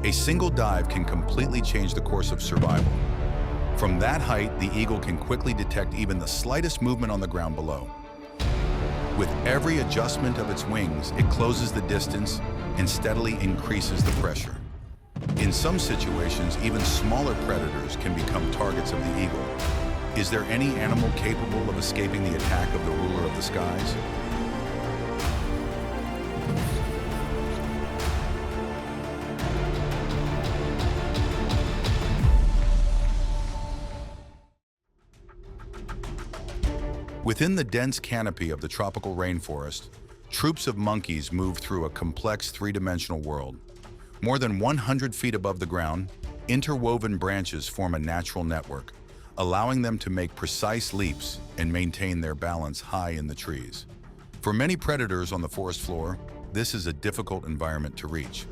A single dive can completely change the course of survival. From that height, the eagle can quickly detect even the slightest movement on the ground below. With every adjustment of its wings, it closes the distance and steadily increases the pressure. In some situations, even smaller predators can become targets of the eagle. Is there any animal capable of escaping the attack of the ruler of the skies? Within the dense canopy of the tropical rainforest, troops of monkeys move through a complex three-dimensional world. More than 100 feet above the ground, interwoven branches form a natural network, allowing them to make precise leaps and maintain their balance high in the trees. For many predators on the forest floor, this is a difficult environment to reach.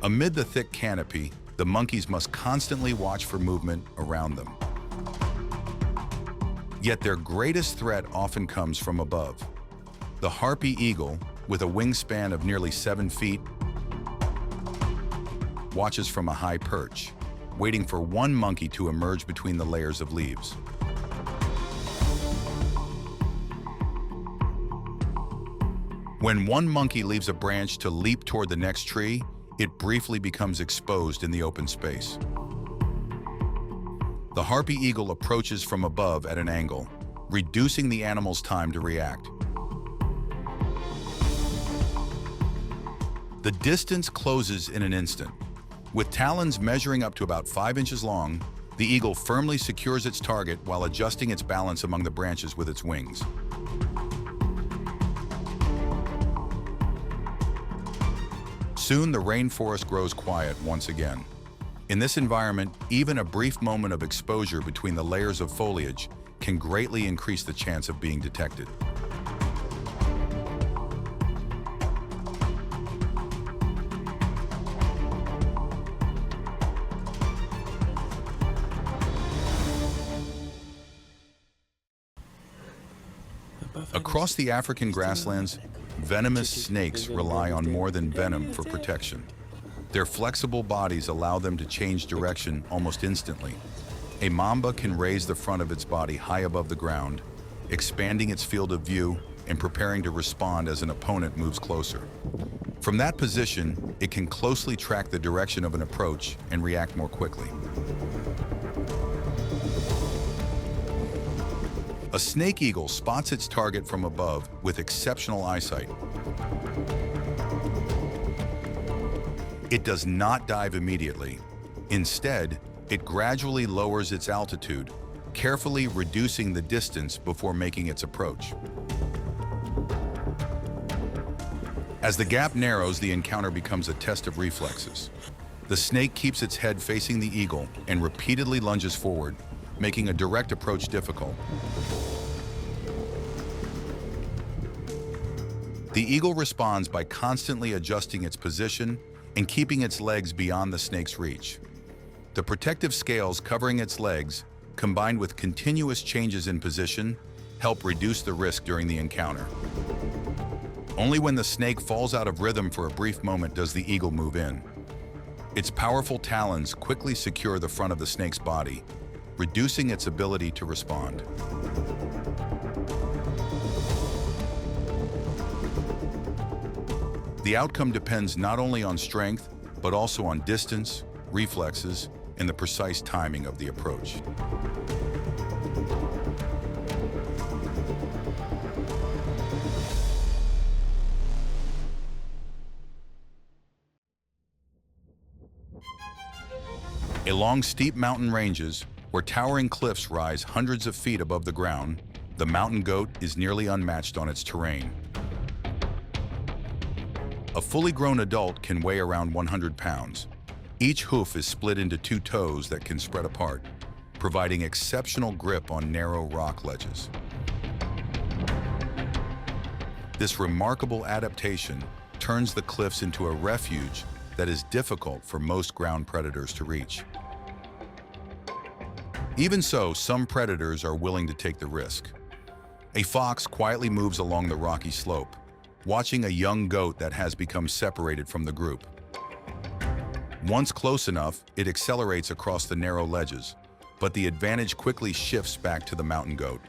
Amid the thick canopy, the monkeys must constantly watch for movement around them. Yet their greatest threat often comes from above. The harpy eagle, with a wingspan of nearly 7 feet, watches from a high perch, waiting for one monkey to emerge between the layers of leaves. When one monkey leaves a branch to leap toward the next tree, it briefly becomes exposed in the open space. The harpy eagle approaches from above at an angle, reducing the animal's time to react. The distance closes in an instant. With talons measuring up to about 5 inches long, the eagle firmly secures its target while adjusting its balance among the branches with its wings. Soon, the rainforest grows quiet once again. In this environment, even a brief moment of exposure between the layers of foliage can greatly increase the chance of being detected. Across the African grasslands, venomous snakes rely on more than venom for protection. Their flexible bodies allow them to change direction almost instantly. A mamba can raise the front of its body high above the ground, expanding its field of view and preparing to respond as an opponent moves closer. From that position, it can closely track the direction of an approach and react more quickly. A snake eagle spots its target from above with exceptional eyesight. It does not dive immediately. Instead, it gradually lowers its altitude, carefully reducing the distance before making its approach. As the gap narrows, the encounter becomes a test of reflexes. The snake keeps its head facing the eagle and repeatedly lunges forward, making a direct approach difficult. The eagle responds by constantly adjusting its position and keeping its legs beyond the snake's reach. The protective scales covering its legs, combined with continuous changes in position, help reduce the risk during the encounter. Only when the snake falls out of rhythm for a brief moment does the eagle move in. Its powerful talons quickly secure the front of the snake's body, reducing its ability to respond. The outcome depends not only on strength, but also on distance, reflexes, and the precise timing of the approach. Along steep mountain ranges, where towering cliffs rise hundreds of feet above the ground, the mountain goat is nearly unmatched on its terrain. A fully grown adult can weigh around 100 pounds. Each hoof is split into 2 toes that can spread apart, providing exceptional grip on narrow rock ledges. This remarkable adaptation turns the cliffs into a refuge that is difficult for most ground predators to reach. Even so, some predators are willing to take the risk. A fox quietly moves along the rocky slope, watching a young goat that has become separated from the group. Once close enough, it accelerates across the narrow ledges, but the advantage quickly shifts back to the mountain goat.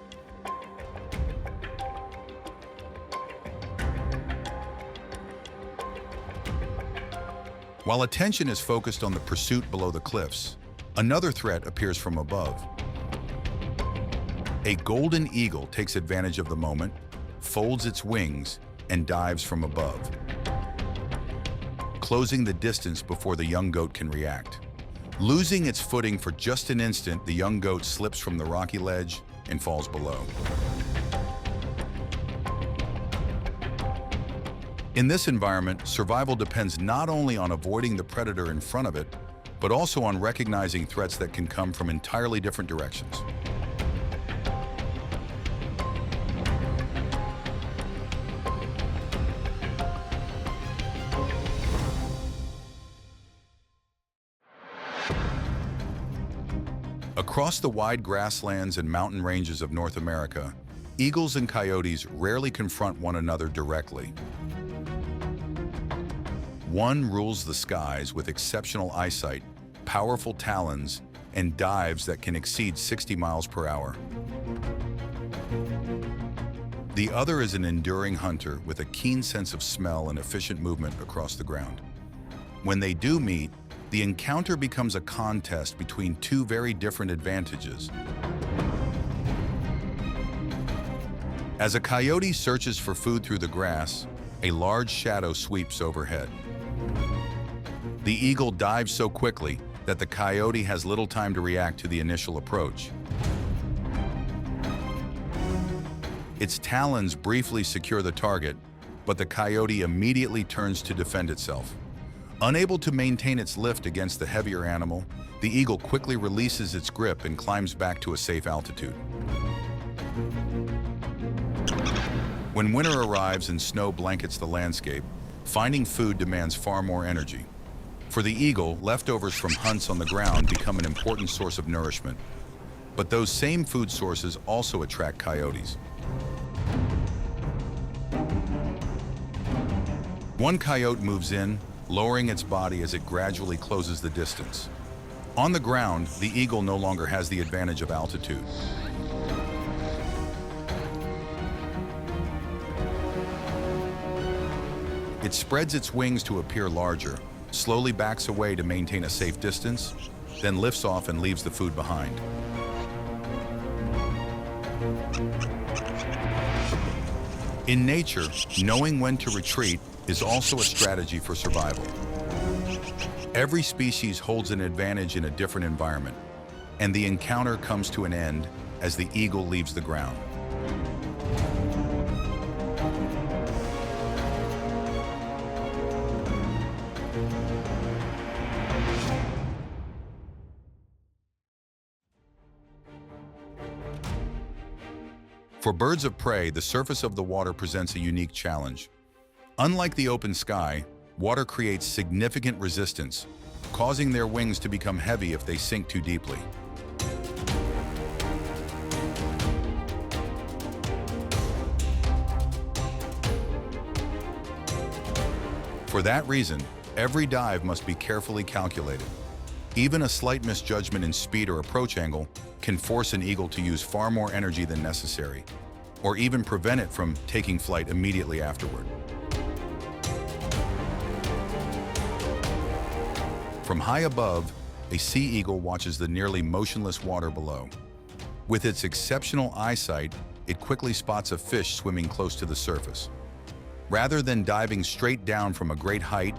While attention is focused on the pursuit below the cliffs, another threat appears from above. A golden eagle takes advantage of the moment, folds its wings, and dives from above, closing the distance before the young goat can react. Losing its footing for just an instant, the young goat slips from the rocky ledge and falls below. In this environment, survival depends not only on avoiding the predator in front of it, but also on recognizing threats that can come from entirely different directions. Across the wide grasslands and mountain ranges of North America, eagles and coyotes rarely confront one another directly. One rules the skies with exceptional eyesight, powerful talons, and dives that can exceed 60 miles per hour. The other is an enduring hunter with a keen sense of smell and efficient movement across the ground. When they do meet, the encounter becomes a contest between two very different advantages. As a coyote searches for food through the grass, a large shadow sweeps overhead. The eagle dives so quickly that the coyote has little time to react to the initial approach. Its talons briefly secure the target, but the coyote immediately turns to defend itself. Unable to maintain its lift against the heavier animal, the eagle quickly releases its grip and climbs back to a safe altitude. When winter arrives and snow blankets the landscape, finding food demands far more energy. For the eagle, leftovers from hunts on the ground become an important source of nourishment. But those same food sources also attract coyotes. One coyote moves in, lowering its body as it gradually closes the distance. On the ground, the eagle no longer has the advantage of altitude. It spreads its wings to appear larger, slowly backs away to maintain a safe distance, then lifts off and leaves the food behind. In nature, knowing when to retreat is also a strategy for survival. Every species holds an advantage in a different environment, and the encounter comes to an end as the eagle leaves the ground. For birds of prey, the surface of the water presents a unique challenge. Unlike the open sky, water creates significant resistance, causing their wings to become heavy if they sink too deeply. For that reason, every dive must be carefully calculated. Even a slight misjudgment in speed or approach angle can force an eagle to use far more energy than necessary, or even prevent it from taking flight immediately afterward. From high above, a sea eagle watches the nearly motionless water below. With its exceptional eyesight, it quickly spots a fish swimming close to the surface. Rather than diving straight down from a great height,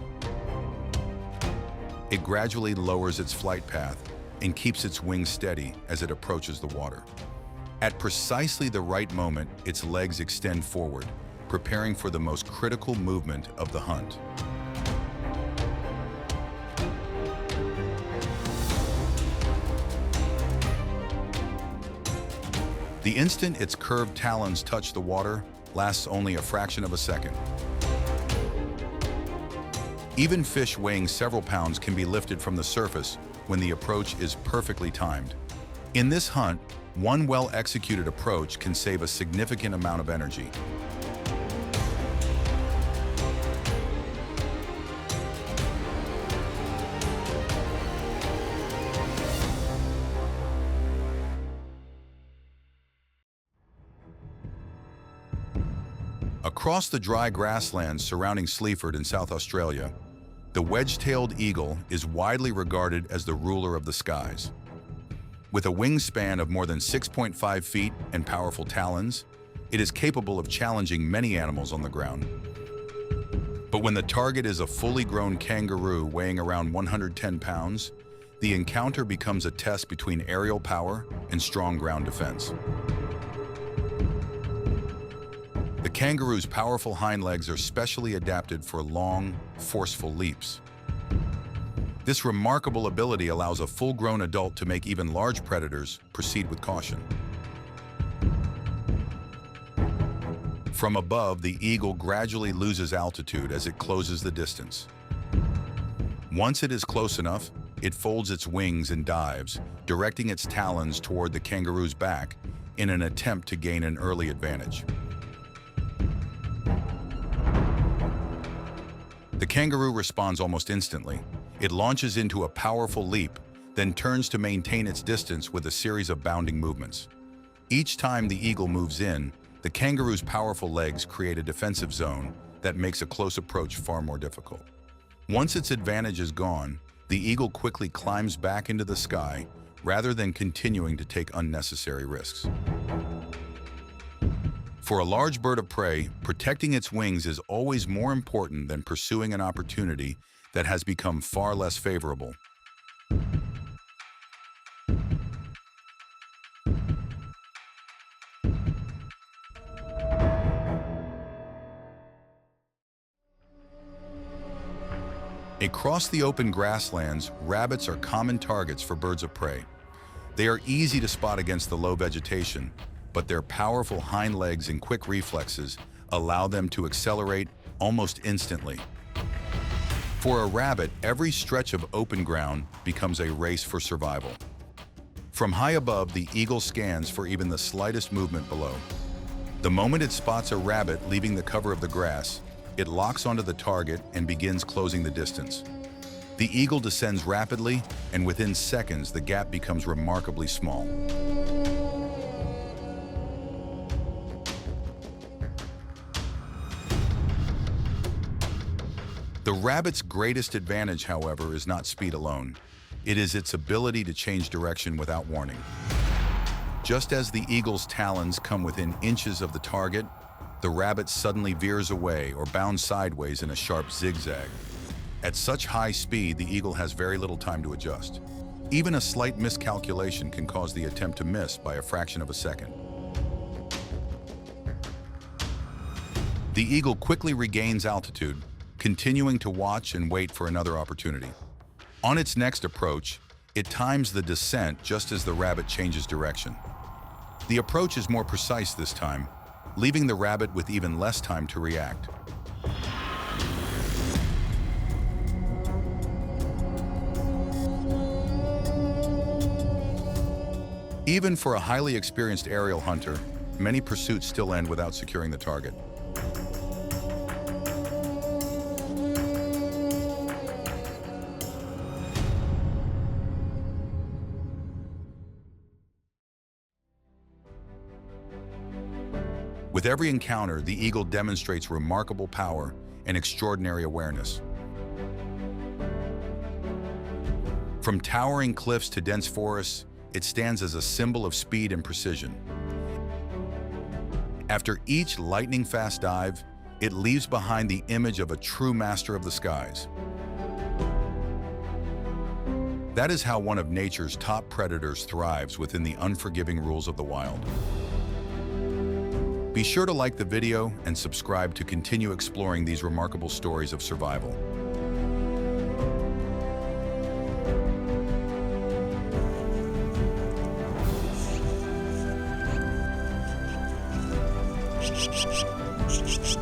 it gradually lowers its flight path and keeps its wings steady as it approaches the water. At precisely the right moment, its legs extend forward, preparing for the most critical movement of the hunt. The instant its curved talons touch the water lasts only a fraction of a second. Even fish weighing several pounds can be lifted from the surface when the approach is perfectly timed. In this hunt, one well-executed approach can save a significant amount of energy. Across the dry grasslands surrounding Sleaford in South Australia, the wedge-tailed eagle is widely regarded as the ruler of the skies. With a wingspan of more than 6.5 feet and powerful talons, it is capable of challenging many animals on the ground. But when the target is a fully grown kangaroo weighing around 110 pounds, the encounter becomes a test between aerial power and strong ground defense. The kangaroo's powerful hind legs are specially adapted for long, forceful leaps. This remarkable ability allows a full-grown adult to make even large predators proceed with caution. From above, the eagle gradually loses altitude as it closes the distance. Once it is close enough, it folds its wings and dives, directing its talons toward the kangaroo's back in an attempt to gain an early advantage. The kangaroo responds almost instantly. It launches into a powerful leap, then turns to maintain its distance with a series of bounding movements. Each time the eagle moves in, the kangaroo's powerful legs create a defensive zone that makes a close approach far more difficult. Once its advantage is gone, the eagle quickly climbs back into the sky rather than continuing to take unnecessary risks. For a large bird of prey, protecting its wings is always more important than pursuing an opportunity that has become far less favorable. Across the open grasslands, rabbits are common targets for birds of prey. They are easy to spot against the low vegetation, but their powerful hind legs and quick reflexes allow them to accelerate almost instantly. For a rabbit, every stretch of open ground becomes a race for survival. From high above, the eagle scans for even the slightest movement below. The moment it spots a rabbit leaving the cover of the grass, it locks onto the target and begins closing the distance. The eagle descends rapidly, and within seconds, the gap becomes remarkably small. The rabbit's greatest advantage, however, is not speed alone. It is its ability to change direction without warning. Just as the eagle's talons come within inches of the target, the rabbit suddenly veers away or bounds sideways in a sharp zigzag. At such high speed, the eagle has very little time to adjust. Even a slight miscalculation can cause the attempt to miss by a fraction of a second. The eagle quickly regains altitude, continuing to watch and wait for another opportunity. On its next approach, it times the descent just as the rabbit changes direction. The approach is more precise this time, leaving the rabbit with even less time to react. Even for a highly experienced aerial hunter, many pursuits still end without securing the target. With every encounter, the eagle demonstrates remarkable power and extraordinary awareness. From towering cliffs to dense forests, it stands as a symbol of speed and precision. After each lightning-fast dive, it leaves behind the image of a true master of the skies. That is how one of nature's top predators thrives within the unforgiving rules of the wild. Be sure to like the video and subscribe to continue exploring these remarkable stories of survival. Shh.